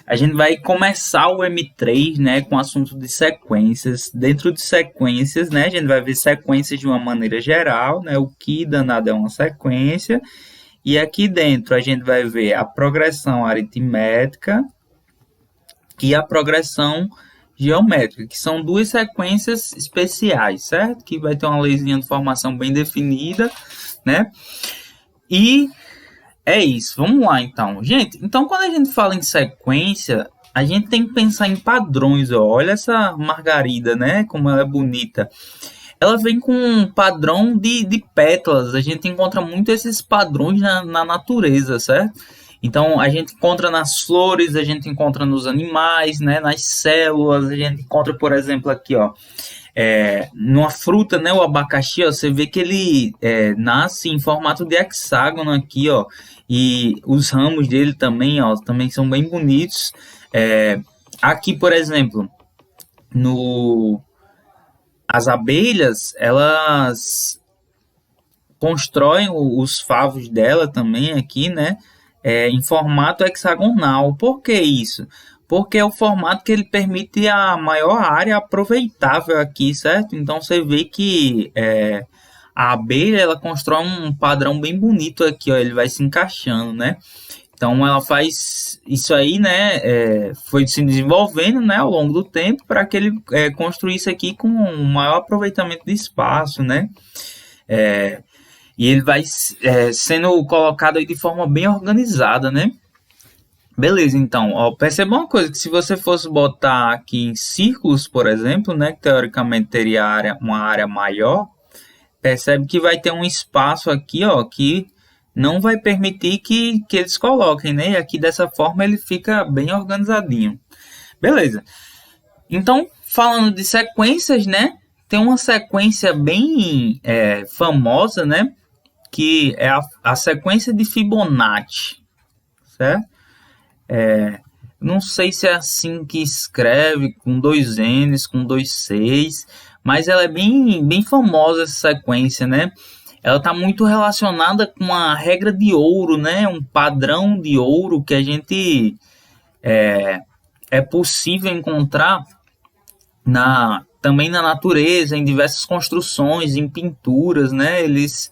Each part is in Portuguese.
A gente vai começar o M3, né, com o assunto de sequências. Dentro de sequências, né, a gente vai ver sequências de uma maneira geral, né, o que danado é uma sequência. E aqui dentro a gente vai ver a progressão aritmética e a progressão geométrica, que são duas sequências especiais, certo? Que vai ter uma leizinha de formação bem definida, né? E é isso, vamos lá então. Gente, então quando a gente fala em sequência, a gente tem que pensar em padrões, ó. Olha essa margarida, né? Como ela é bonita. Ela vem com um padrão de pétalas. A gente encontra muito esses padrões na natureza, certo? Então, a gente encontra nas flores, a gente encontra nos animais, né? Nas células. A gente encontra, por exemplo, aqui, ó. Numa fruta, né? O abacaxi, ó, você vê que ele nasce em formato de hexágono aqui, ó. E os ramos dele também, ó, também são bem bonitos. Aqui, por exemplo, as abelhas, elas constroem os favos dela também aqui, né? Em formato hexagonal. Por que isso? Porque é o formato que ele permite a maior área aproveitável aqui, certo? Então você vê que a abelha, ela constrói um padrão bem bonito aqui, ó, ele vai se encaixando, né? Então ela faz isso aí, né? Foi se desenvolvendo, né, ao longo do tempo para que ele construísse aqui com um maior aproveitamento de espaço, né? E ele vai sendo colocado aí de forma bem organizada, né? Beleza, então, ó, perceba uma coisa, que se você fosse botar aqui em círculos, por exemplo, né, que teoricamente teria uma área maior, percebe que vai ter um espaço aqui, ó, que não vai permitir que eles coloquem, né? E aqui dessa forma ele fica bem organizadinho. Beleza. Então, falando de sequências, né? Tem uma sequência bem famosa, né? Que é a sequência de Fibonacci, certo? Não sei se é assim que escreve, com 2 N's, com 2 C's, mas ela é bem famosa essa sequência, né? Ela está muito relacionada com a regra de ouro, né? Um padrão de ouro que a gente é possível encontrar também na natureza, em diversas construções, em pinturas, né? Eles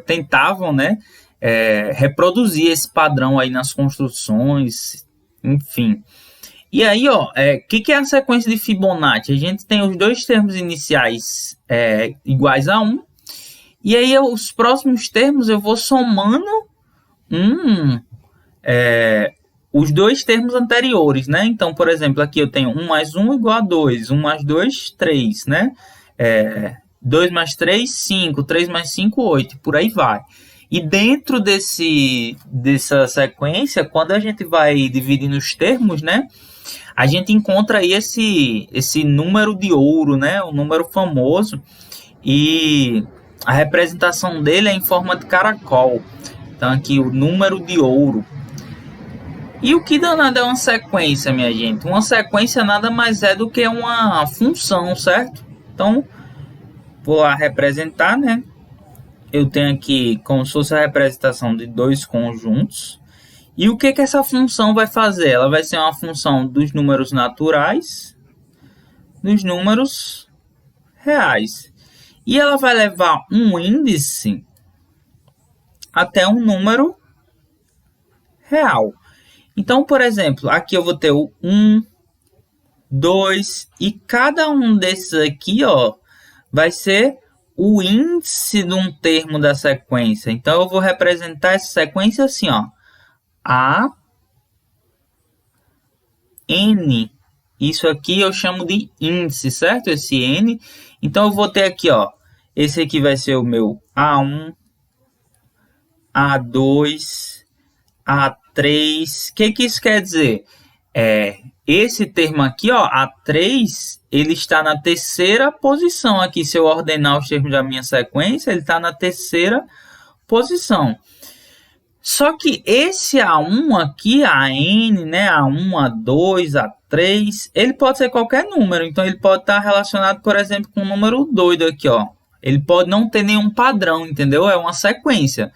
tentavam, né? Reproduzir esse padrão aí nas construções, enfim. E aí, ó, que é a sequência de Fibonacci? A gente tem os dois termos iniciais iguais a 1, e aí os próximos termos eu vou somando os dois termos anteriores, né? Então, por exemplo, aqui eu tenho 1 mais 1 igual a 2, 1 mais 2, 3, né? 2 mais 3, 5, 3 mais 5, 8, por aí vai. E dentro dessa sequência, quando a gente vai dividindo os termos, né? A gente encontra aí esse número de ouro, né? Um número famoso. E a representação dele é em forma de caracol. Então aqui o número de ouro. E o que danado é uma sequência, minha gente? Uma sequência nada mais é do que uma função, certo? Então, vou lá representar, né? Eu tenho aqui como se fosse a representação de dois conjuntos. E o que essa função vai fazer? Ela vai ser uma função dos números naturais, dos números reais. E ela vai levar um índice até um número real. Então, por exemplo, aqui eu vou ter o 1, 2, e cada um desses aqui, ó, vai ser o índice de um termo da sequência. Então, eu vou representar essa sequência assim, ó. A, N. Isso aqui eu chamo de índice, certo? Esse N. Então, eu vou ter aqui, ó. Esse aqui vai ser o meu A1, A2, A3. O que isso quer dizer? Esse termo aqui, ó, A3, ele está na terceira posição aqui. Se eu ordenar os termos da minha sequência, ele está na terceira posição. Só que esse A1 aqui, a N, né, A1, A2, A3, ele pode ser qualquer número. Então, ele pode estar relacionado, por exemplo, com um número doido aqui, ó. Ele pode não ter nenhum padrão, entendeu? É uma sequência.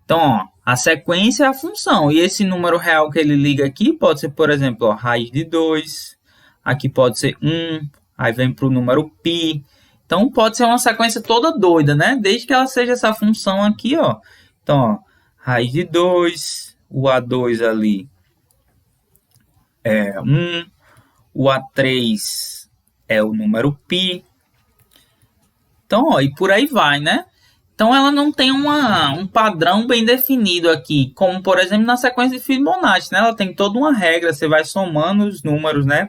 Então, ó, A sequência é a função. E esse número real que ele liga aqui pode ser, por exemplo, ó, raiz de 2. Aqui pode ser 1. Aí vem para o número π. Então, pode ser uma sequência toda doida, né? Desde que ela seja essa função aqui, ó. Então, ó, raiz de 2. O A2 ali é 1. O A3 é o número π. Então, ó, e por aí vai, né? Então, ela não tem um padrão bem definido aqui, como, por exemplo, na sequência de Fibonacci, né? Ela tem toda uma regra, você vai somando os números, né?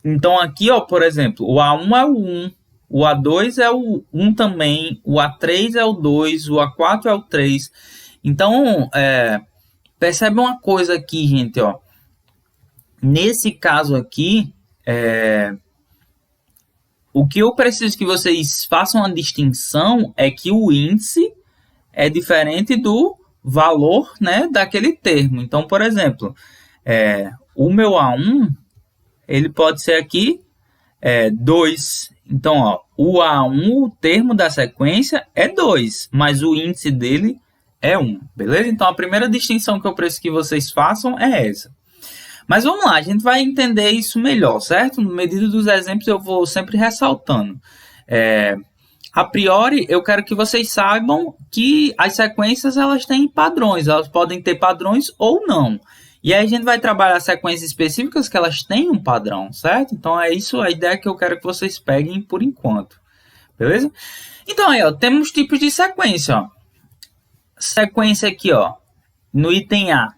Então, aqui, ó, por exemplo, o A1 é o 1, o A2 é o 1 também, o A3 é o 2, o A4 é o 3. Então, percebe uma coisa aqui, gente, ó. Nesse caso aqui, o que eu preciso que vocês façam uma distinção é que o índice é diferente do valor, né, daquele termo. Então, por exemplo, o meu A1, ele pode ser aqui 2. Então, ó, o A1, o termo da sequência é 2, mas o índice dele é 1, beleza? Então, a primeira distinção que eu preciso que vocês façam é essa. Mas vamos lá, a gente vai entender isso melhor, certo? No medida dos exemplos eu vou sempre ressaltando. A priori, eu quero que vocês saibam que as sequências elas têm padrões, elas podem ter padrões ou não. E aí a gente vai trabalhar sequências específicas que elas têm um padrão, certo? Então é isso a ideia que eu quero que vocês peguem por enquanto, beleza? Então aí, ó, temos tipos de sequência, ó. Sequência aqui, ó, no item A.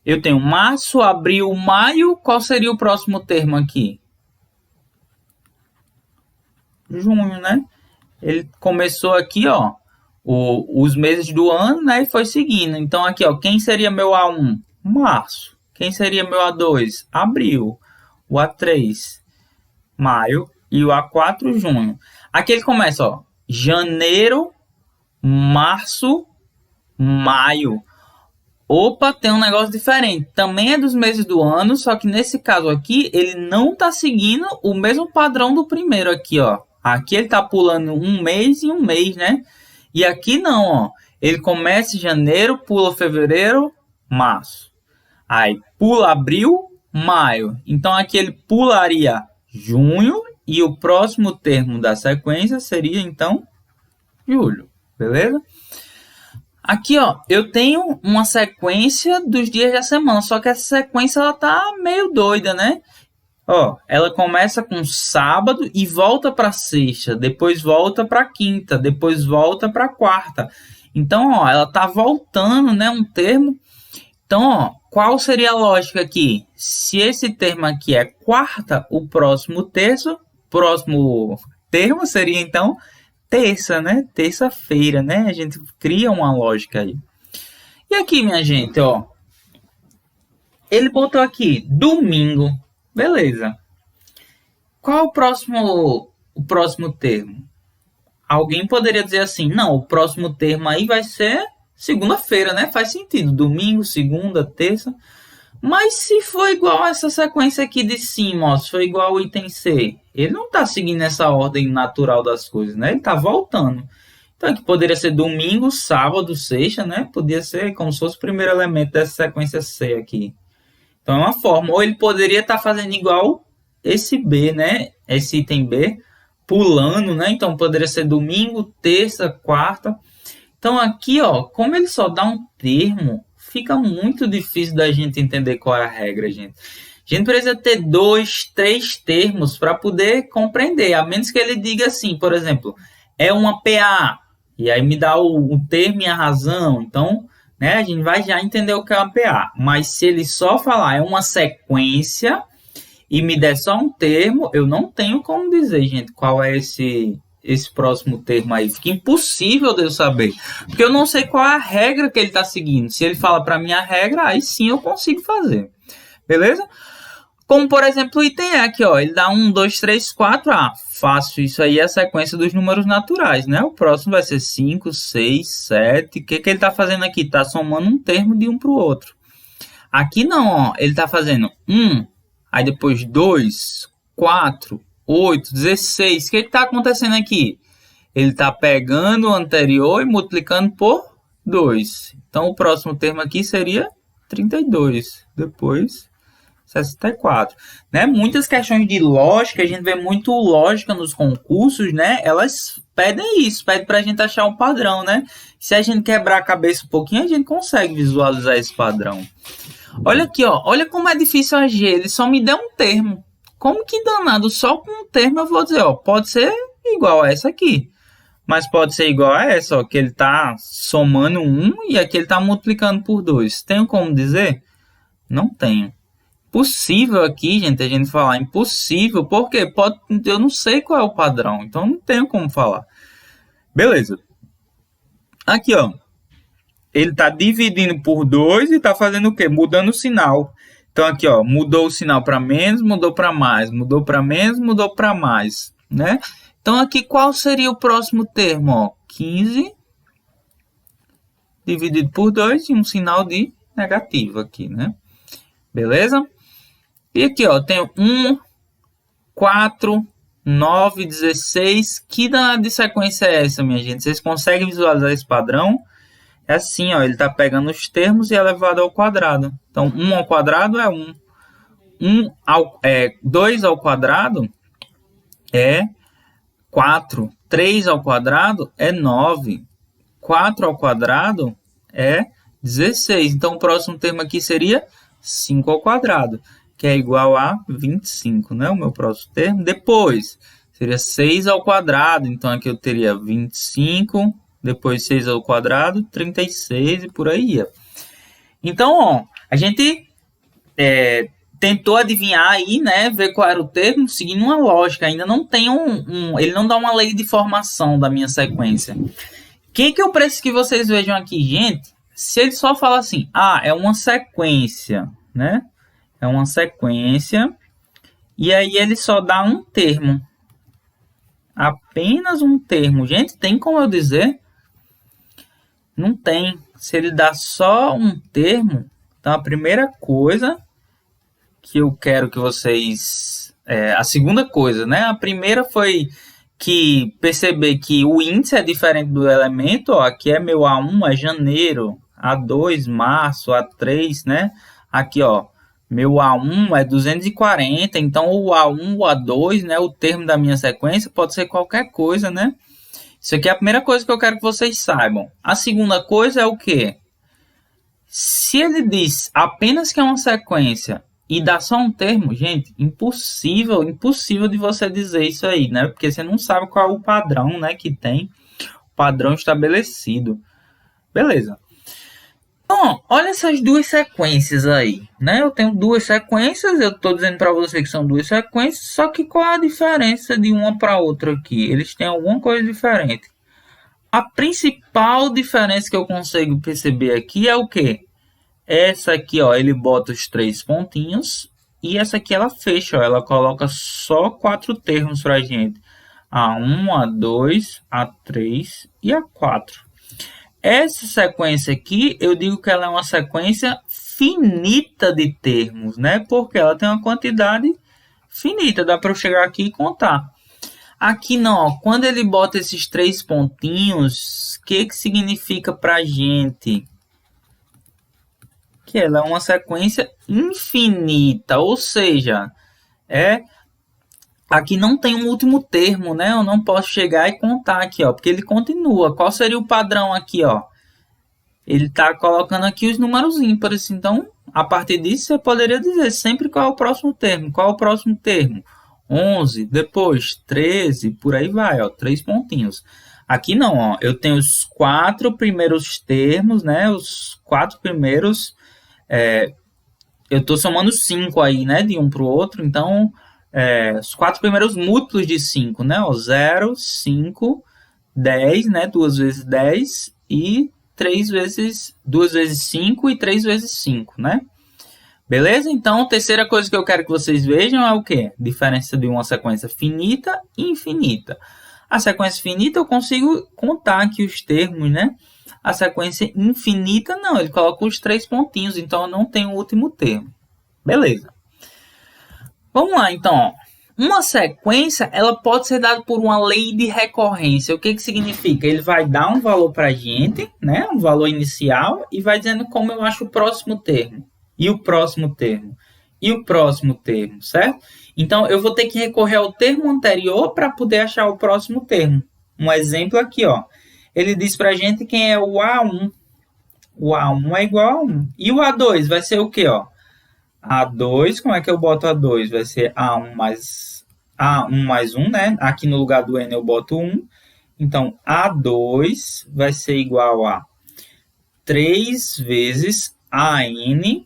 Eu tenho março, abril, maio. Qual seria o próximo termo aqui? Junho, né? Ele começou aqui, ó, os meses do ano, né? E foi seguindo. Então, aqui, ó, quem seria meu A1? Março. Quem seria meu A2? Abril. O A3? Maio. E o A4? Junho. Aqui ele começa, ó, janeiro, março, maio. Opa, tem um negócio diferente. Também é dos meses do ano, só que nesse caso aqui, ele não está seguindo o mesmo padrão do primeiro aqui, ó. Aqui ele está pulando um mês e um mês, né? E aqui não, ó. Ele começa em janeiro, pula fevereiro, março. Aí pula abril, maio. Então aqui ele pularia junho e o próximo termo da sequência seria, então, julho. Beleza? Aqui, ó, eu tenho uma sequência dos dias da semana, só que essa sequência ela tá meio doida, né? Ó, ela começa com sábado e volta para sexta, depois volta para quinta, depois volta para quarta. Então, ó, ela tá voltando, né, um termo. Então, ó, qual seria a lógica aqui? Se esse termo aqui é quarta, o próximo termo seria então terça, né? Terça-feira, né? A gente cria uma lógica aí. E aqui, minha gente, ó. Ele botou aqui, domingo. Beleza. Qual é o próximo termo? Alguém poderia dizer assim, não, o próximo termo aí vai ser segunda-feira, né? Faz sentido. Domingo, segunda, terça. Mas se for igual essa sequência aqui de cima, ó, se for igual ao item C, ele não está seguindo essa ordem natural das coisas, né? Ele está voltando. Então aqui poderia ser domingo, sábado, sexta, né? Podia ser como se fosse o primeiro elemento dessa sequência C aqui. Então é uma forma. Ou ele poderia estar fazendo igual esse B, né? Esse item B, pulando, né? Então poderia ser domingo, terça, quarta. Então aqui, ó, como ele só dá um termo, fica muito difícil da gente entender qual é a regra, gente. A gente precisa ter 2, 3 termos para poder compreender, a menos que ele diga assim, por exemplo, é uma PA, e aí me dá o termo e a razão. Então, né, a gente vai já entender o que é uma PA. Mas se ele só falar é uma sequência e me der só um termo, eu não tenho como dizer, gente, qual é esse próximo termo aí. Fica impossível de eu saber. Porque eu não sei qual é a regra que ele está seguindo. Se ele fala para mim a regra, aí sim eu consigo fazer. Beleza? Como, por exemplo, o item E aqui, ó. Ele dá 1, 2, 3, 4. Ah, fácil. Isso aí é a sequência dos números naturais, né? O próximo vai ser 5, 6, 7. O que ele está fazendo aqui? Está somando um termo de um para o outro. Aqui não, ó. Ele está fazendo 1, aí depois 2, 4, 8, 16. O que está acontecendo aqui? Ele está pegando o anterior e multiplicando por 2. Então, o próximo termo aqui seria 32. Depois, 64. Né? Muitas questões de lógica, a gente vê muito lógica nos concursos, né? Elas pedem isso, pedem para a gente achar um padrão, né? Se a gente quebrar a cabeça um pouquinho, a gente consegue visualizar esse padrão. Olha aqui, ó. Olha como é difícil agir. Ele só me deu um termo. Como que danado? Só com um termo eu vou dizer, ó. Pode ser igual a essa aqui. Mas pode ser igual a essa, ó. Que ele tá somando 1 e aqui ele tá multiplicando por 2. Tenho como dizer? Não tenho. Possível aqui, gente, a gente falar impossível. Porque eu não sei qual é o padrão. Então não tenho como falar. Beleza. Aqui, ó. Ele está dividindo por 2 e está fazendo o quê? Mudando o sinal. Então, aqui, ó, mudou o sinal para menos, mudou para mais. Mudou para menos, mudou para mais. Né? Então, aqui, qual seria o próximo termo? Ó? 15 dividido por 2 e um sinal de negativo aqui, né? Beleza? E aqui, ó, tem 1, 4, 9, 16. Que danada de sequência é essa, minha gente? Vocês conseguem visualizar esse padrão? É assim, ó, ele está pegando os termos e elevado ao quadrado. Então, 1 ao quadrado é 1. 2 ao quadrado é 4. 3 ao quadrado é 9. 4 ao quadrado é 16. Então, o próximo termo aqui seria 5 ao quadrado, que é igual a 25, né? O meu próximo termo. Depois, seria 6 ao quadrado. Então, aqui eu teria 25... Depois 6 ao quadrado, 36 e por aí ia. Então, ó, a gente tentou adivinhar aí, né? Ver qual era o termo, seguindo uma lógica. Ainda não tem ele não dá uma lei de formação da minha sequência. O que eu preciso que vocês vejam aqui, gente? Se ele só fala assim, é uma sequência, né? É uma sequência. E aí ele só dá um termo. Apenas um termo. Gente, tem como eu dizer? Não tem. Se ele dá só um termo, então a primeira coisa que eu quero que vocês... a segunda coisa, né? A primeira foi que perceber que o índice é diferente do elemento. Ó, aqui é meu A1, é janeiro. A2, março. A3, né? Aqui, ó. Meu A1 é 240. Então, o A1, o A2, né? O termo da minha sequência pode ser qualquer coisa, né? Isso aqui é a primeira coisa que eu quero que vocês saibam. A segunda coisa é o quê? Se ele diz apenas que é uma sequência e dá só um termo, gente, impossível de você dizer isso aí, né? Porque você não sabe qual é o padrão, né, que tem, o padrão estabelecido. Beleza. Então, olha essas duas sequências aí, né? Eu tenho duas sequências, eu estou dizendo para você que são duas sequências, só que qual é a diferença de uma para outra aqui? Eles têm alguma coisa diferente. A principal diferença que eu consigo perceber aqui é o quê? Essa aqui, ó, ele bota os 3 pontinhos e essa aqui ela fecha, ó, ela coloca só 4 termos para a gente. A1, A2, A3 e A4. Essa sequência aqui, eu digo que ela é uma sequência finita de termos, né? Porque ela tem uma quantidade finita, dá para eu chegar aqui e contar. Aqui não, ó, quando ele bota esses 3 pontinhos, o que significa para a gente? Que ela é uma sequência infinita, ou seja, aqui não tem um último termo, né? Eu não posso chegar e contar aqui, ó, porque ele continua. Qual seria o padrão aqui, ó? Ele está colocando aqui os números ímpares. Então, a partir disso, você poderia dizer sempre qual é o próximo termo. Qual é o próximo termo? 11, depois 13, por aí vai, ó, 3 pontinhos. Aqui não, ó, eu tenho os 4 primeiros termos, né? Os 4 primeiros... eu estou somando 5 aí, né? De um para o outro, então... os 4 primeiros múltiplos de 5, né? 0, 5, 10, né? 2 vezes 10 e 2 vezes 5 e 3 vezes 5, né? Beleza? Então, a terceira coisa que eu quero que vocês vejam é o quê? Diferença de uma sequência finita e infinita. A sequência finita eu consigo contar aqui os termos, né? A sequência infinita não, ele coloca os 3 pontinhos, então eu não tenho o último termo. Beleza. Vamos lá, então. Ó. uma sequência, ela pode ser dada por uma lei de recorrência. O que significa? Ele vai dar um valor para a gente, né? Um valor inicial, e vai dizendo como eu acho o próximo termo. E o próximo termo. E o próximo termo, certo? Então, eu vou ter que recorrer ao termo anterior para poder achar o próximo termo. Um exemplo aqui, ó. Ele diz para a gente quem é o A1. O A1 é igual a 1. E o A2 vai ser o quê, ó? A2, como é que eu boto A2? Vai ser A1 mais 1, né? Aqui no lugar do N eu boto 1. Então, A2 vai ser igual a 3 vezes AN.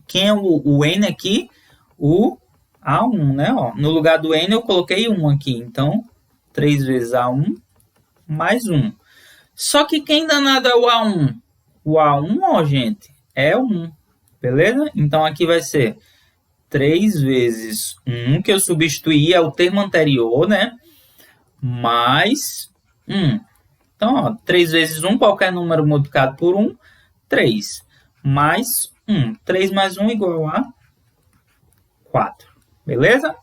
Quem é o N aqui? O A1, né? Ó, no lugar do N eu coloquei 1 aqui. Então, 3 vezes A1 mais 1. Só que quem danado é o A1? O A1, ó, gente, é 1. Beleza? Então, aqui vai ser 3 vezes 1, que eu substituí é o termo anterior, né? Mais 1. Então, ó, 3 vezes 1, qualquer número multiplicado por 1, 3. Mais 1. 3 mais 1 igual a 4. Beleza?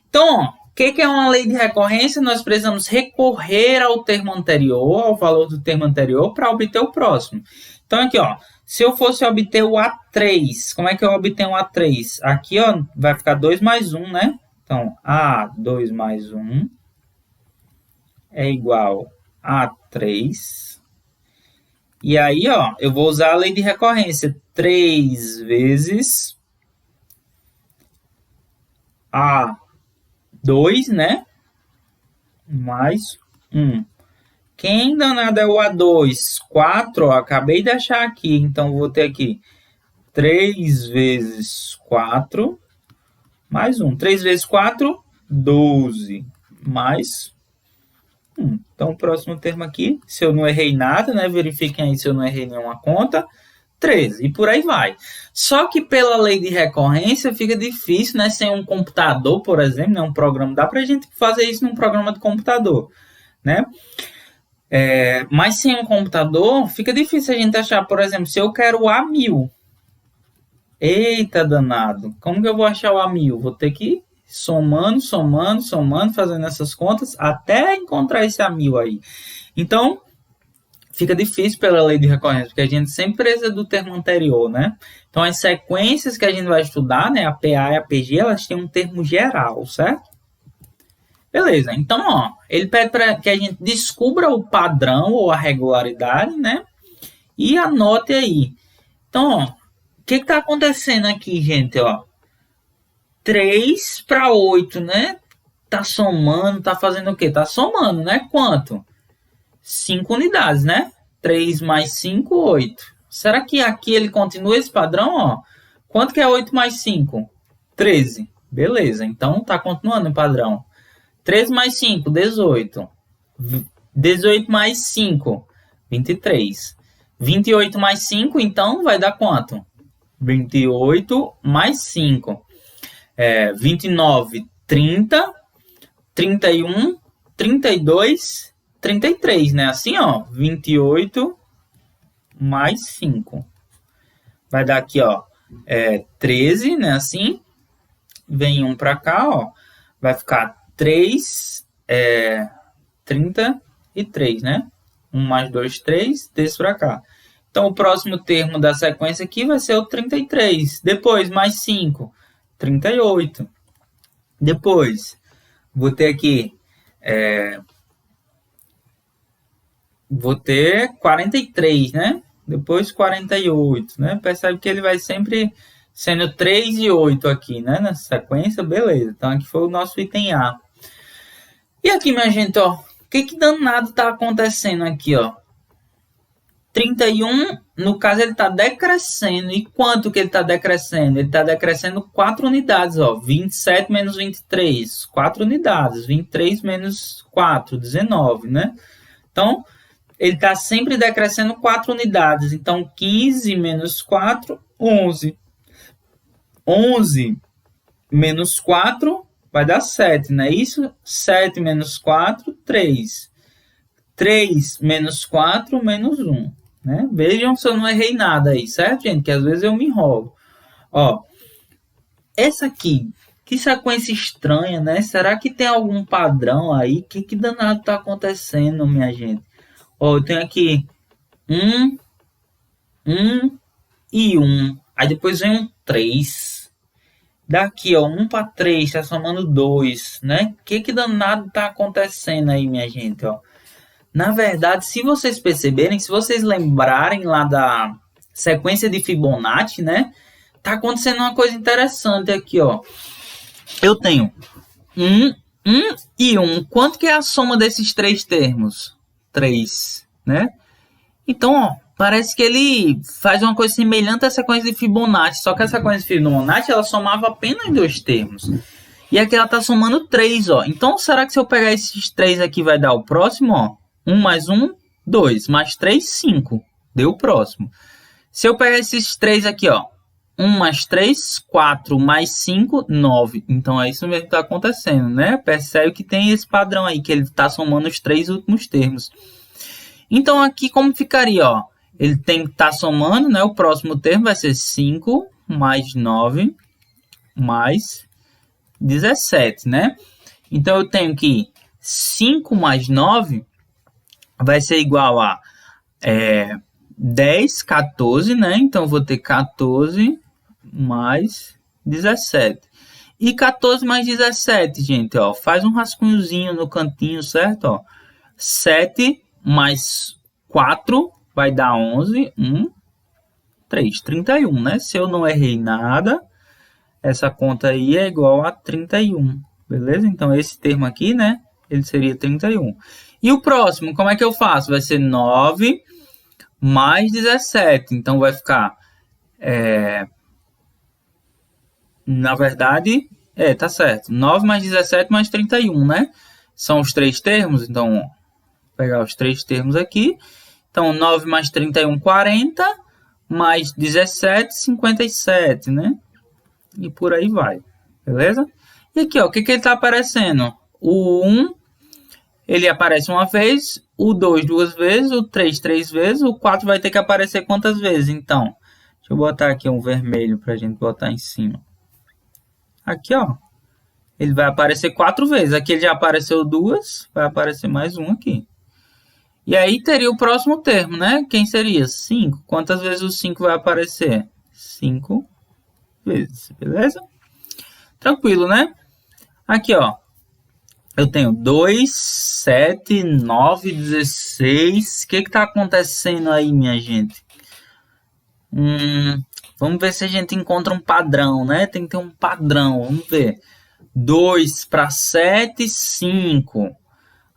Então, ó, o que é uma lei de recorrência? Nós precisamos recorrer ao termo anterior, ao valor do termo anterior, para obter o próximo. Então, aqui, ó, se eu fosse obter o A3, como é que eu obtenho o A3? Aqui, ó, vai ficar 2 mais 1, né? Então, A2 mais 1 é igual a 3. E aí, ó, eu vou usar a lei de recorrência. 3 vezes A2, né? Mais 1. Quem danado é o A2? 4, ó, acabei de achar aqui. Então, vou ter aqui 3 vezes 4 mais 1. 3 vezes 4, 12. Mais 1. Então, o próximo termo aqui, se eu não errei nada, né? Verifiquem aí se eu não errei nenhuma conta. 13. E por aí vai. Só que pela lei de recorrência fica difícil, né? Sem um computador, por exemplo, né? Um programa. Dá pra gente fazer isso num programa de computador, né? Mas sem um computador, fica difícil a gente achar, por exemplo, se eu quero o A1000. Eita danado, como que eu vou achar o A1000? Vou ter que ir somando, fazendo essas contas, até encontrar esse A1000 aí. Então, fica difícil pela lei de recorrência, porque a gente sempre precisa do termo anterior, né? Então, as sequências que a gente vai estudar, né, a PA e a PG, elas têm um termo geral, certo? Beleza, então, ó, ele pede para que a gente descubra o padrão ou a regularidade, né? E anote aí. Então, ó, o que está acontecendo aqui, gente, ó? 3 para 8, né? Tá somando, tá fazendo o quê? Tá somando, né? Quanto? 5 unidades, né? 3 mais 5, 8. Será que aqui ele continua esse padrão, ó? Quanto que é 8 mais 5? 13. Beleza, então tá continuando o padrão. 13 mais 5, 18. 18 mais 5, 23. 28 mais 5, então, vai dar quanto? 28 mais 5. 29, 30. 31, 32, 33, né? Assim, ó. 28 mais 5. Vai dar aqui, ó. 13, né? Assim. Vem um para cá, ó. Vai ficar 3, 33, né? 1 mais 2, 3, desse para cá. Então, o próximo termo da sequência aqui vai ser o 33. Depois, mais 5, 38. Depois, vou ter aqui, vou ter 43, né? Depois 48, né? Percebe que ele vai sempre sendo 3 e 8 aqui, né? Nessa sequência, beleza. Então, aqui foi o nosso item A. E aqui, minha gente, ó, o que danado tá acontecendo aqui, ó? 31, no caso, ele está decrescendo. E quanto que ele está decrescendo? Ele está decrescendo 4 unidades, ó. 27 menos 23, 4 unidades. 23 menos 4, 19, né? Então, ele está sempre decrescendo 4 unidades. Então, 15 menos 4, 11. 11 menos 4 vai dar 7, não é isso? 7 menos 4, 3. 3 menos 4, menos 1. Né? Vejam se eu não errei nada aí, certo, gente? Que às vezes eu me enrolo. Ó, essa aqui, Que sequência estranha, né? Será que tem algum padrão aí? Que danado tá acontecendo, minha gente? Ó, eu tenho aqui um, um e um. Aí depois vem um 3. Daqui, ó, 1 para 3, tá somando 2, né? Que danado tá acontecendo aí, minha gente, ó? Na verdade, se vocês perceberem, se vocês lembrarem lá da sequência de Fibonacci, né? Tá acontecendo uma coisa interessante aqui, ó. Eu tenho 1, 1 e 1. Quanto que é a soma desses três termos? 3, né? Então, ó, parece que ele faz uma coisa semelhante à sequência de Fibonacci, só que a sequência de Fibonacci ela somava apenas dois termos. E aqui ela está somando 3, ó. Então, será que se eu pegar esses 3 aqui vai dar o próximo, ó? 1 mais 1, 2, mais 3, 5. Deu o próximo. Se eu pegar esses 3 aqui, ó. 1 mais 3, 4, mais 5, 9. Então, é isso mesmo que está acontecendo, né? Percebe que tem esse padrão aí, que ele está somando os 3 últimos termos. Então, aqui como ficaria, ó? Ele tem que estar somando, né? O próximo termo vai ser 5 mais 9 mais 17, né? Então, eu tenho que 5 mais 9 vai ser igual a 10, 14, né? Então, eu vou ter 14 mais 17. E 14 mais 17, gente, ó. Faz um rascunhozinho no cantinho, certo? Ó. 7 mais 4 vai dar 11. 1, 3, 31, né? Se eu não errei nada, essa conta aí é igual a 31, beleza? Então, esse termo aqui, né? Ele seria 31. E o próximo, como é que eu faço? Vai ser 9 mais 17. Então, vai ficar... na verdade, tá certo. 9 mais 17 mais 31, né? São os três termos. Então, vou pegar os três termos aqui. Então, 9 mais 31, 40. Mais 17, 57, né? E por aí vai, beleza? E aqui, ó, o que ele está aparecendo? O 1, ele aparece uma vez, o 2 duas vezes, o 3 três vezes, o 4 vai ter que aparecer quantas vezes? Então, deixa eu botar aqui um vermelho para a gente botar em cima. Aqui, ó, ele vai aparecer 4 vezes. Aqui ele já apareceu 2, vai aparecer mais um aqui. E aí teria o próximo termo, né? Quem seria? 5. Quantas vezes o 5 vai aparecer? 5 vezes, beleza? Tranquilo, né? Aqui, ó. Eu tenho 2, 7, 9, 16. O que está acontecendo aí, minha gente? Vamos ver se a gente encontra um padrão, né? Tem que ter um padrão. Vamos ver. 2 para 7, 5.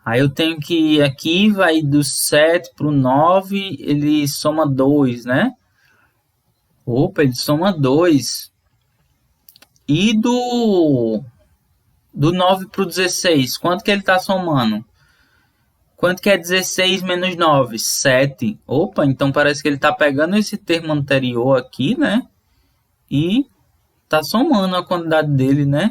Aí eu tenho que aqui vai do 7 para o 9, ele soma 2, né? Opa, ele soma 2. E do 9 para o 16, quanto que ele está somando? Quanto que é 16 menos 9? 7. Opa, então parece que ele está pegando esse termo anterior aqui, né? E está somando a quantidade dele, né?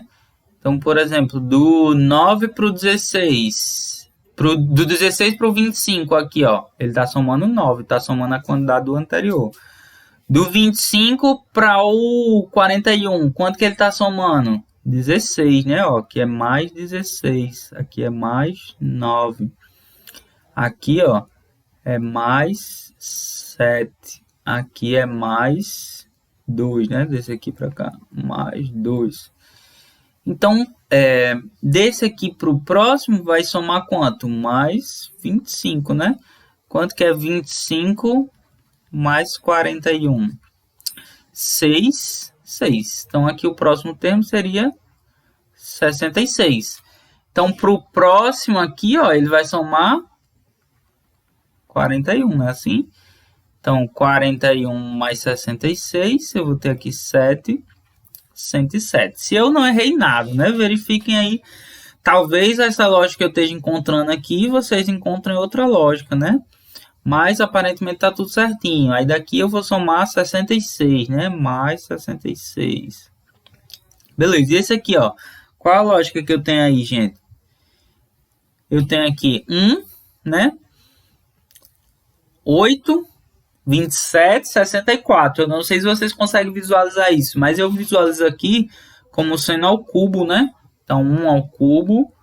Então, por exemplo, do 9 para o 16... do 16 para o 25 aqui, ó. Ele está somando 9, está somando a quantidade do anterior. Do 25 para o 41, quanto que ele está somando? 16, né? Ó, aqui é mais 16, aqui é mais 9. Aqui, ó, é mais 7. Aqui é mais 2, né? Desse aqui para cá, mais 2. Então, desse aqui para o próximo vai somar quanto? Mais 25, né? Quanto que é 25 mais 41? 6, 6. Então, aqui o próximo termo seria 66. Então, para o próximo aqui, ó, ele vai somar 41, não é assim? Então, 41 mais 66, eu vou ter aqui 7, 107. Se eu não errei nada, né? Verifiquem aí. Talvez essa lógica que eu esteja encontrando aqui, vocês encontrem outra lógica, né? Mas aparentemente está tudo certinho. Aí daqui eu vou somar 66, né? Mais 66. Beleza, e esse aqui, ó. Qual a lógica que eu tenho aí, gente? Eu tenho aqui 1, né? 8, 27, 64. Eu não sei se vocês conseguem visualizar isso, mas eu visualizo aqui como sendo ao cubo, né? Então, 1 ao cubo,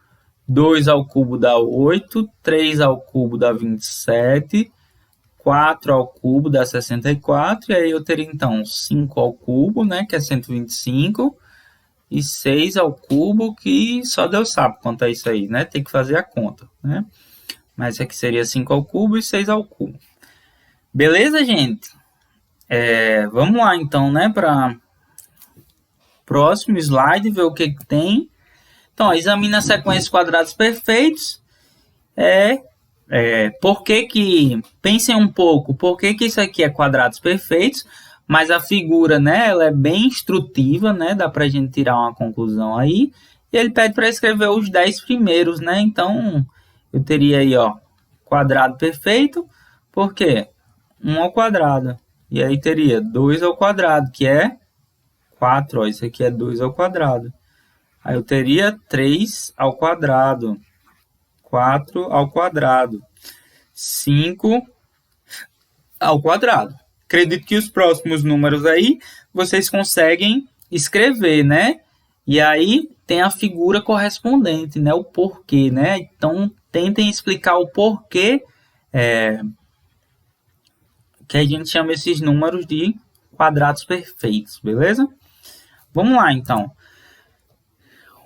2 ao cubo dá 8, 3 ao cubo dá 27, 4 ao cubo dá 64, e aí eu teria, então, 5 ao cubo, né, que é 125, e 6 ao cubo, que só Deus sabe quanto é isso aí, né? Tem que fazer a conta, né? Mas aqui seria 5 ao cubo e 6 ao cubo. Beleza, gente? Vamos lá, então, né, para próximo slide, ver o que tem. Então, examina a sequência de quadrados perfeitos. Por que pensem um pouco, por que isso aqui é quadrados perfeitos, mas a figura, né, ela é bem instrutiva, né, dá pra gente tirar uma conclusão aí, e ele pede para escrever os 10 primeiros, né, então eu teria aí, ó, quadrado perfeito, por quê? 1 ao quadrado, e aí teria 2 ao quadrado, que é 4, ó, isso aqui é 2 ao quadrado, aí eu teria 3 ao quadrado, 4 ao quadrado, 5 ao quadrado. Acredito que os próximos números aí vocês conseguem escrever, né? E aí tem a figura correspondente, né? O porquê, né? Então tentem explicar o porquê que a gente chama esses números de quadrados perfeitos, beleza? Vamos lá, então.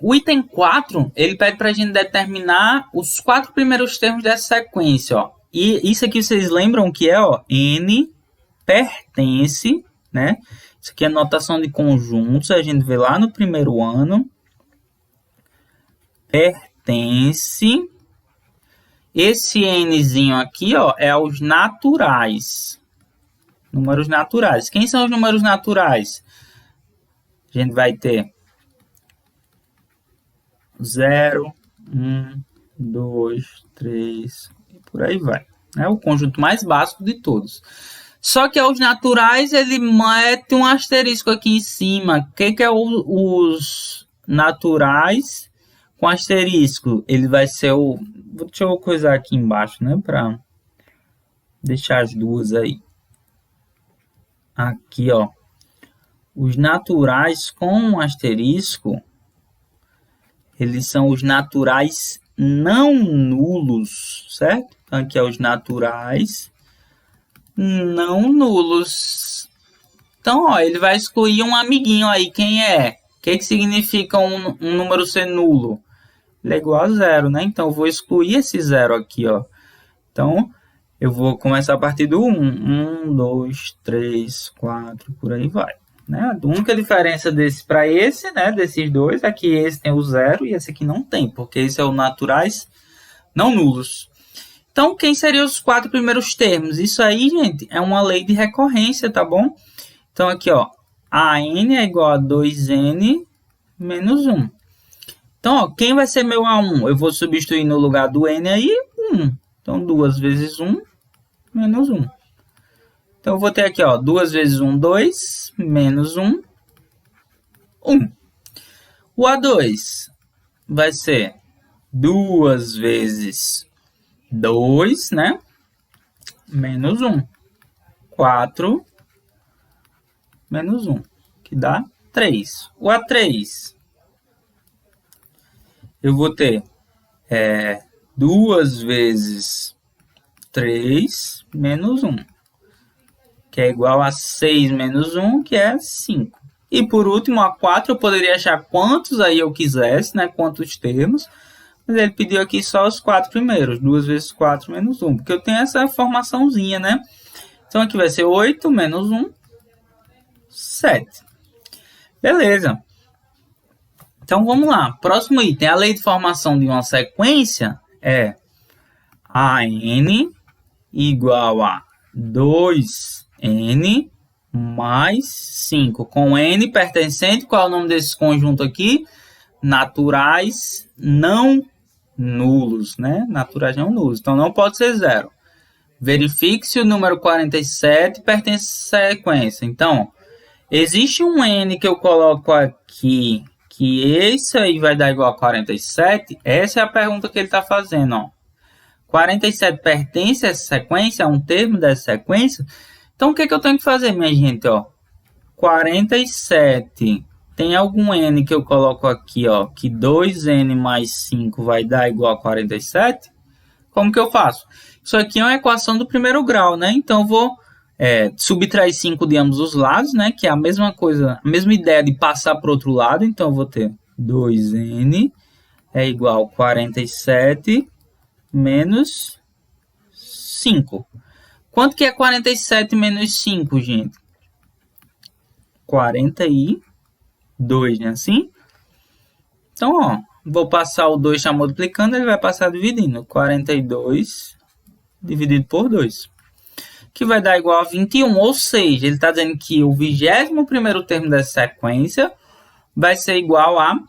O item 4, ele pede para a gente determinar os 4 primeiros termos dessa sequência, ó. E isso aqui vocês lembram que é, ó, N pertence, né? Isso aqui é notação de conjuntos, a gente vê lá no primeiro ano. Pertence. Esse Nzinho aqui, ó, é aos naturais. Números naturais. Quem são os números naturais? A gente vai ter 0, 1, 2, 3, e por aí vai. É o conjunto mais básico de todos. Só que aos naturais ele mete um asterisco aqui em cima. O que é os naturais com asterisco? Ele vai ser o... Deixa eu coisar aqui embaixo, né? Para deixar as duas aí. Aqui, ó. Os naturais com asterisco, eles são os naturais não nulos, certo? Então, aqui é os naturais não nulos. Então, ó, ele vai excluir um amiguinho aí. Quem é? O que significa um número ser nulo? Ele é igual a zero, né? Então, eu vou excluir esse zero aqui, ó. Então, eu vou começar a partir do 1. 1, 2, 3, 4, por aí vai. Né? A única diferença desse para esse, né, desses dois, é que esse tem o zero e esse aqui não tem, porque esse é o naturais não nulos. Então, quem seriam os 4 primeiros termos? Isso aí, gente, é uma lei de recorrência, tá bom? Então, aqui, ó, AN é igual a 2N menos 1. Então, ó, quem vai ser meu A1? Eu vou substituir no lugar do N aí, 1. Então, 2 vezes 1 menos 1. Então, eu vou ter aqui, ó, 2 vezes 1, 2, menos 1, 1. O A2 vai ser 2 vezes 2, né? Menos 1. 4 menos 1, que dá 3. O A3, eu vou ter 2 vezes 3 menos 1, que é igual a 6 menos 1, que é 5. E por último, a 4, eu poderia achar quantos aí eu quisesse, né? Quantos termos. Mas ele pediu aqui só os 4 primeiros. 2 vezes 4 menos 1. Porque eu tenho essa formaçãozinha, né? Então aqui vai ser 8 menos 1, 7. Beleza. Então vamos lá. Próximo item. A lei de formação de uma sequência é AN igual a 2N mais 5. Com N pertencente, qual é o nome desse conjunto aqui? Naturais não nulos, né? Naturais não nulos. Então, não pode ser 0. Verifique se o número 47 pertence à sequência. Então, existe um N que eu coloco aqui, que esse aí vai dar igual a 47? Essa é a pergunta que ele está fazendo, ó. 47 pertence a essa sequência, a um termo dessa sequência? Então, o que eu tenho que fazer, minha gente? Ó, 47 Tem algum n que eu coloco aqui, ó, que 2n mais 5 vai dar igual a 47? Como que eu faço? Isso aqui é uma equação do primeiro grau, né? Então, eu vou subtrair 5 de ambos os lados, né? Que é a mesma coisa, a mesma ideia de passar para o outro lado. Então, eu vou ter 2n é igual a 47 menos 5. Quanto que é 47 menos 5, gente? 42, né? Assim? Então, ó, vou passar o 2 já multiplicando, ele vai passar dividindo. 42 dividido por 2. Que vai dar igual a 21. Ou seja, ele está dizendo que o 21º termo dessa sequência vai ser igual a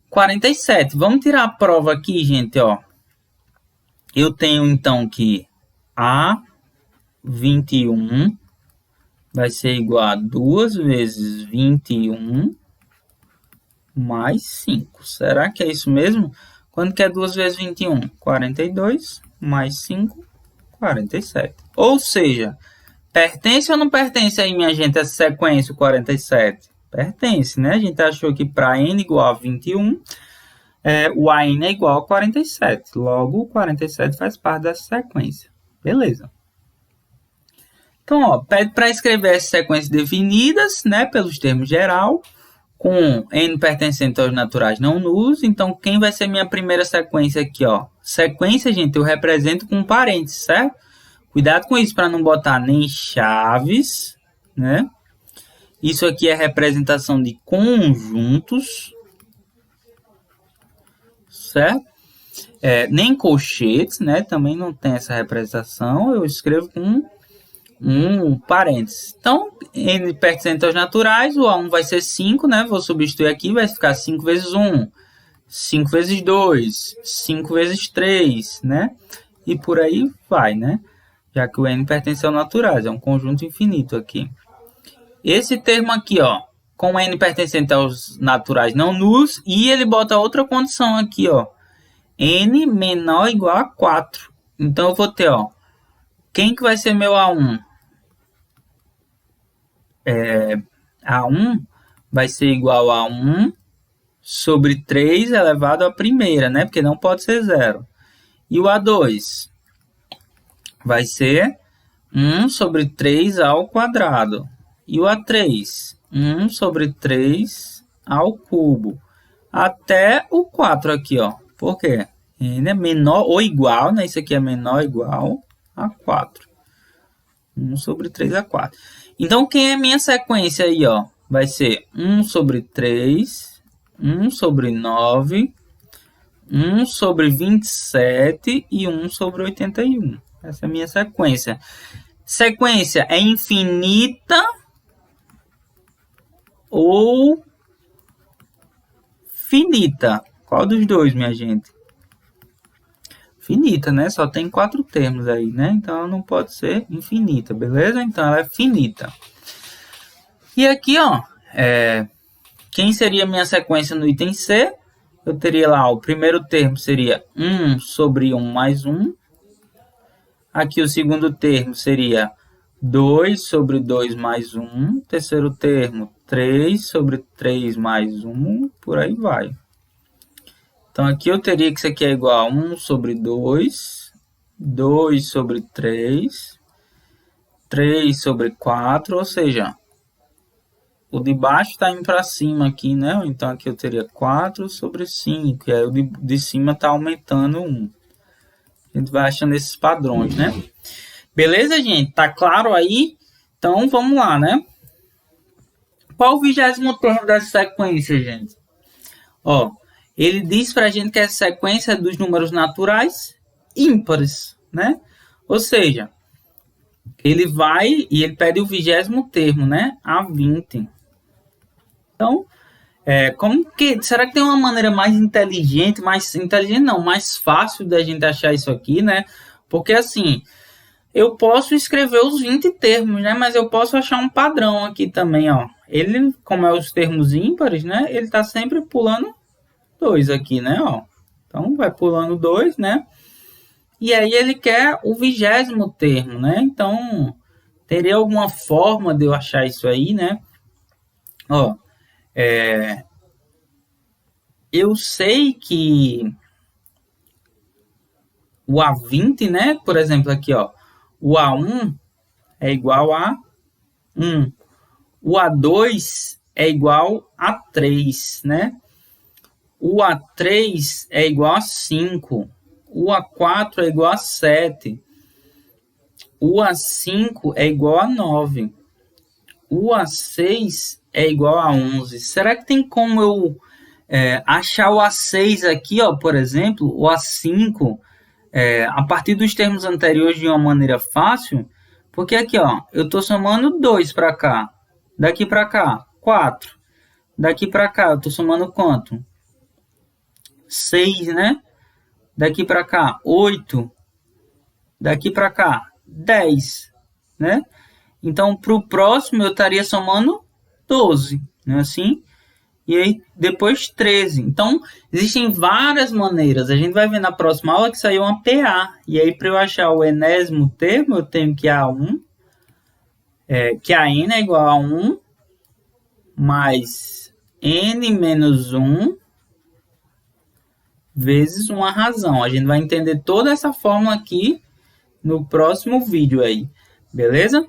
47. Vamos tirar a prova aqui, gente, ó. Eu tenho, então, que a 21 vai ser igual a 2 vezes 21 mais 5. Será que é isso mesmo? Quanto que é 2 vezes 21? 42 mais 5, 47. Ou seja, pertence ou não pertence aí, minha gente, essa sequência, o 47? Pertence, né? A gente achou que para n igual a 21, o AN é igual a 47. Logo, o 47 faz parte dessa sequência. Beleza. Então, ó, pede para escrever essas sequências definidas, né, pelos termos geral, com n pertencente aos naturais não nulos. Então, quem vai ser minha primeira sequência aqui, ó? Sequência, gente, eu represento com parênteses, certo? Cuidado com isso para não botar nem chaves, né? Isso aqui é representação de conjuntos, certo? Nem colchetes, né? Também não tem essa representação. Eu escrevo com parênteses. Então, n pertencente aos naturais, o A1 vai ser 5, né? Vou substituir aqui, vai ficar 5 vezes 1, 5 vezes 2, 5 vezes 3, né? E por aí vai, né? Já que o n pertence aos naturais, é um conjunto infinito aqui. Esse termo aqui, ó, com n pertencente aos naturais não nulos, e ele bota outra condição aqui, ó, n menor ou igual a 4. Então, eu vou ter, ó, quem que vai ser meu A1? A1 vai ser igual a 1 sobre 3 elevado à primeira, né? Porque não pode ser zero. E o A2 vai ser 1 sobre 3 ao quadrado. E o A3, 1 sobre 3 ao cubo. Até o 4 aqui, ó. Por quê? N é menor ou igual, né? Isso aqui é menor ou igual a 4. 1 sobre 3 a 4. Então, quem é minha sequência aí, ó? Vai ser 1 sobre 3, 1 sobre 9, 1 sobre 27 e 1 sobre 81. Essa é a minha sequência. Sequência é infinita ou finita? Qual dos dois, minha gente? Finita, né? Só tem 4 termos aí, né? Então, ela não pode ser infinita, beleza? Então, ela é finita. E aqui, ó, quem seria minha sequência no item C? Eu teria lá, o primeiro termo seria 1 sobre 1 mais 1. Aqui, o segundo termo seria 2 sobre 2 mais 1. Terceiro termo, 3 sobre 3 mais 1. Por aí vai. Então, aqui eu teria que isso aqui é igual a 1 sobre 2, 2 sobre 3, 3 sobre 4, ou seja, o de baixo está indo para cima aqui, né? Então, aqui eu teria 4 sobre 5, e aí o de cima está aumentando 1. A gente vai achando esses padrões, né? Beleza, gente? Tá claro aí? Então, vamos lá, né? Qual o 20º termo dessa sequência, gente? Ó, ele diz para a gente que essa sequência é dos números naturais ímpares, né? Ou seja, ele vai e ele pede o 20º termo, né? A 20. Então, será que tem uma maneira mais inteligente, mais fácil da gente achar isso aqui, né? Porque assim, eu posso escrever os 20 termos, né? Mas eu posso achar um padrão aqui também, ó. Ele, como é os termos ímpares, né? Ele está sempre pulando 2 aqui, né? Ó. Então, vai pulando 2, né? E aí, ele quer o 20º termo, né? Então, teria alguma forma de eu achar isso aí, né? Ó, Eu sei que o A20, né? Por exemplo, aqui, ó, o A1 é igual a 1. O A2 é igual a 3, né? O A3 é igual a 5. O A4 é igual a 7. O A5 é igual a 9. O A6 é igual a 11. Será que tem como eu achar o A6 aqui, ó, por exemplo, o A5, a partir dos termos anteriores de uma maneira fácil? Porque aqui, ó, eu estou somando 2 para cá. Daqui para cá, 4. Daqui para cá, eu estou somando quanto? 6, né? Daqui para cá, 8. Daqui para cá, 10, né? Então, para o próximo, eu estaria somando 12, né? Assim. E aí, depois 13. Então, existem várias maneiras. A gente vai ver na próxima aula que saiu uma PA. E aí, para eu achar o enésimo termo, eu tenho que A1, que a n é igual a 1, mais n menos 1, vezes uma razão. A gente vai entender toda essa fórmula aqui no próximo vídeo aí, beleza?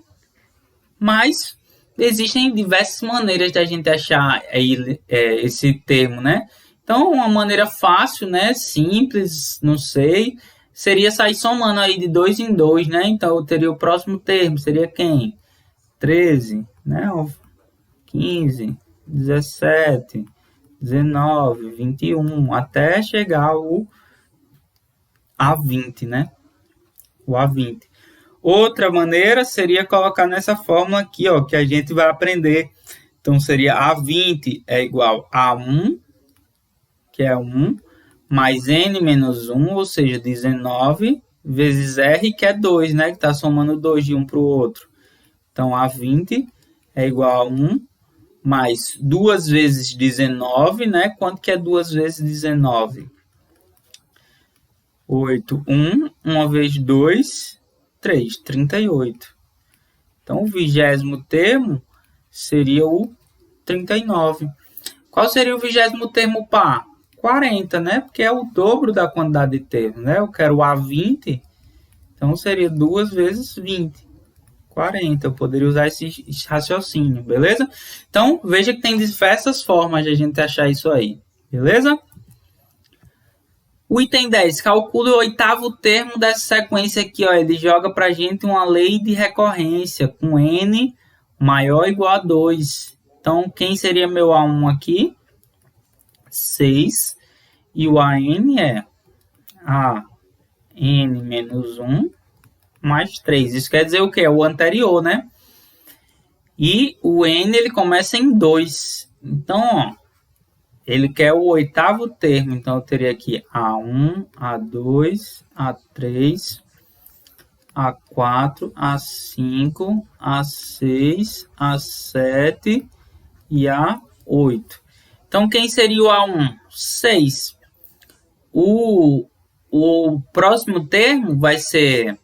Mas existem diversas maneiras da gente achar aí, esse termo, né? Então, uma maneira fácil, né? Simples, não sei, seria sair somando aí de 2 em 2, né? Então, eu teria o próximo termo, seria quem? 13, né? 15, 17, 19, 21, até chegar ao A20, né? O A20. Outra maneira seria colocar nessa fórmula aqui, ó, que a gente vai aprender. Então, seria A20 é igual a 1, que é 1, mais N menos 1, ou seja, 19, vezes R, que é 2, né? Que está somando 2 de um para o outro. Então, A20 é igual a 1, mais 2 vezes 19, né? Quanto que é 2 vezes 19? 8, 1, 1 vezes 2, 3, 38. Então, o 20º termo seria o 39. Qual seria o 20º termo par? 40, né? Porque é o dobro da quantidade de termos, né? Eu quero o A20, então seria 2 vezes 20. 40, eu poderia usar esse raciocínio, beleza? Então, veja que tem diversas formas de a gente achar isso aí, beleza? O item 10, calcule o 8º termo dessa sequência aqui, ó. Ele joga para a gente uma lei de recorrência com n maior ou igual a 2. Então, quem seria meu A1 aqui? 6. E o AN é a n menos 1 mais 3. Isso quer dizer o quê? É o anterior, né? E o n ele começa em 2. Então, ó, ele quer o 8º termo. Então, eu teria aqui A1, A2, A3, A4, A5, A6, A7 e A8. Então, quem seria o A1? 6. O próximo termo vai ser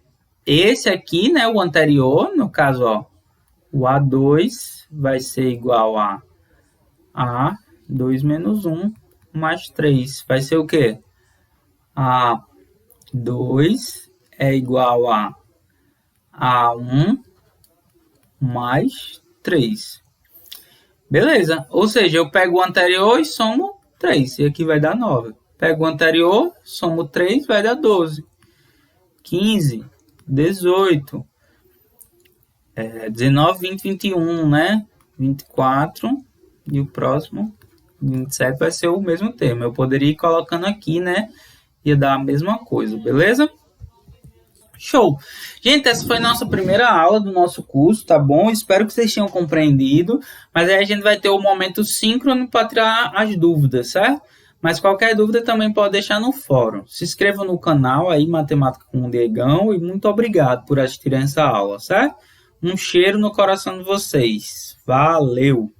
esse aqui, né? O anterior, no caso, ó, o A2 vai ser igual a A2 menos 1 mais 3. Vai ser o quê? A2 é igual a A1 mais 3. Beleza. Ou seja, eu pego o anterior e somo 3. E aqui vai dar 9. Pego o anterior, somo 3, vai dar 12. 15, 18, 19, 20, 21, né? 24 e o próximo 27 vai ser o mesmo termo. Eu poderia ir colocando aqui, né? Ia dar a mesma coisa, beleza? Show! Gente, essa foi a nossa primeira aula do nosso curso, tá bom? Espero que vocês tenham compreendido, mas aí a gente vai ter o momento síncrono para tirar as dúvidas, certo? Mas qualquer dúvida também pode deixar no fórum. Se inscreva no canal aí, Matemática com o Diegão, e muito obrigado por assistirem essa aula, certo? Um cheiro no coração de vocês. Valeu!